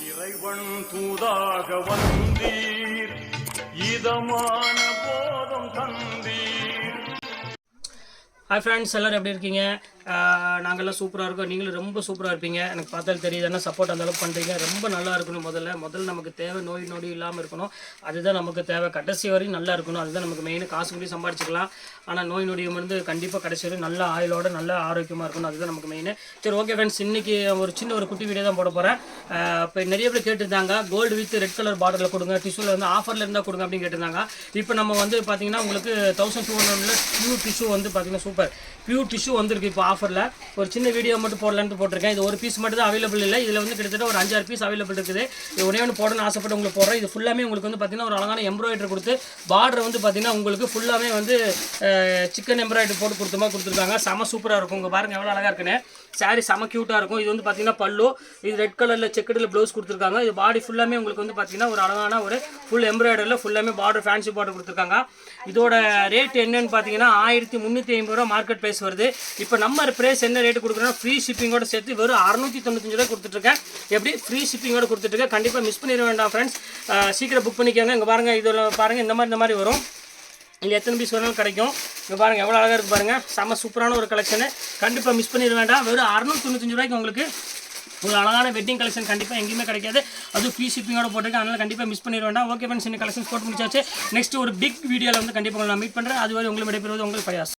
இறைவன் தூதாக வந்தீர், இதமான போதம் தந்தீர். ஹாய் ஃப்ரெண்ட்ஸ், எல்லோரும் எப்படி இருக்கீங்க? நாங்கள்லாம் சூப்பராக இருக்கோம். நீங்களும் ரொம்ப சூப்பராக இருப்பீங்க. எனக்கு பார்த்தாலும் தெரியுது. என்ன சப்போர்ட் அந்தளவுக்கு பண்ணுறீங்க. ரொம்ப நல்லா இருக்கணும். முதல்ல நமக்கு தேவை நோய் நொடி இல்லாமல் இருக்கணும். அதுதான் நமக்கு தேவை. கடைசி வரையும் நல்லா இருக்கணும். அதுதான் நமக்கு மெயின். காசு கூடி சம்பாதிச்சிக்கலாம். ஆனால் நோய் நொடியும் வந்து கண்டிப்பாக கடைசி வரையும் நல்ல ஆயுளோட நல்ல ஆரோக்கியமாக இருக்கணும். அதுதான் நமக்கு மெயின். சரி, ஓகே ஃப்ரெண்ட்ஸ், இன்றைக்கி ஒரு குட்டி வீடியோ தான் போட போகிறேன். இப்போ நிறைய பேர் கேட்டிருந்தாங்க, கோல்டு வித் ரெட் கலர் பார்டரில் கொடுங்க, டிஷ்யூவில் வந்து ஆஃபரில் இருந்தால் கொடுங்க அப்படின்னு கேட்டிருந்தாங்க. இப்போ நம்ம வந்து பார்த்திங்கன்னா உங்களுக்கு 1200 பியூர் டிஷ்யூ வந்து பார்த்திங்கன்னா சூப்பர் பியூர் டிஷ்யூ வந்துருக்கு. இப்போ ஆஃபரில் ஒரு சின்ன வீடியோ மட்டும் போடலான்னு போட்டிருக்கேன். இது ஒரு பீஸ் மட்டும் தான் அவைலபிள் இல்லை. இதில் வந்து கிட்டத்தட்ட ஒரு 5-6 பீஸ் அவைலபிள் இருக்குது. இது ஒரே ஒன்று போடணும்னு ஆசைப்பட்டு உங்களுக்கு போடுறேன். இது ஃபுல்லாமே உங்களுக்கு வந்து பார்த்திங்கன்னா ஒரு அழகான எம்ப்ராய்டரி கொடுத்து பார்டர் வந்து பார்த்திங்கன்னா உங்களுக்கு ஃபுல்லாமே வந்து சிக்கன் எம்ப்ராய்டரி போட்டு கொடுத்த மாதிரி கொடுத்துருக்காங்க. செம சூப்பராக இருக்கும். உங்கள் பாருங்கள் எவ்வளோ அழகாக இருக்குன்னு. சாரி செம க்யூட்டாக இருக்கும். இது வந்து பார்த்திங்கன்னா பல்லு, இது ரெட் கலரில் செக்கடில் ப்ளவுஸ் கொடுத்துருக்காங்க. இது பாடி ஃபுல்லாமே உங்களுக்கு வந்து பார்த்திங்கன்னா ஒரு அழகான ஒரு ஃபுல் எம்ப்ராய்டரியில் ஃபுல்லாமே பார்டர் ஃபேன்சி பார்டர் கொடுத்துருக்காங்க. இதோட ரேட் என்னன்னு பார்த்தீங்கன்னா 1350 ரூபா மார்க்கெட் ப்ரைஸ் வருது. இப்போ நம்ம ப்ரைஸ் என்ன ரேட்டு கொடுக்குறோன்னா ஃப்ரீ ஷிப்பிங்கோட சேர்த்து வெறும் 695 ரூபா கொடுத்துட்ருக்கேன். எப்படி ஃப்ரீ ஷிப்பிங்கோட கொடுத்துட்ருக்கேன். கண்டிப்பாக மிஸ் பண்ணிட வேண்டாம் ஃப்ரெண்ட்ஸ். சீக்கிரம் புக் பண்ணிக்கோங்க. இங்கே பாருங்கள், இதில் பாருங்கள் இந்த மாதிரி வரும். இல்லை எத்தனை பீஸ் வேணாலும் கிடைக்கும். இங்கே பாருங்கள் எவ்வளோ அழகாக இருக்குது பாருங்கள். செம்ம சூப்பரான ஒரு கலெக்ஷனு. கண்டிப்பாக மிஸ் பண்ணிட வேண்டாம். வெறும் 695 ரூபாய்க்கு உங்களுக்கு ஒரு அழகான வெட்டிங் கலெக்ஷன் கண்டிப்பாக எங்கேயுமே கிடைக்காது. அதுவும் ஃப்ரீ ஷிப்பிங்கோட போட்டுருக்கு. அதனால் கண்டிப்பாக மிஸ் பண்ணிட வேண்டாம். ஓகே ஃப்ரெண்ட்ஸ், இந்த கலெக்ஷன்ஸ் போட்டு முடிச்சாச்சு. நெக்ஸ்ட் ஒரு பிக் வீடியோவில் வந்து கண்டிப்பாக நான் மீட் பண்ணுறேன். அதுவரை உங்களை விடைபெறுவது உங்கள் பயாஸ்.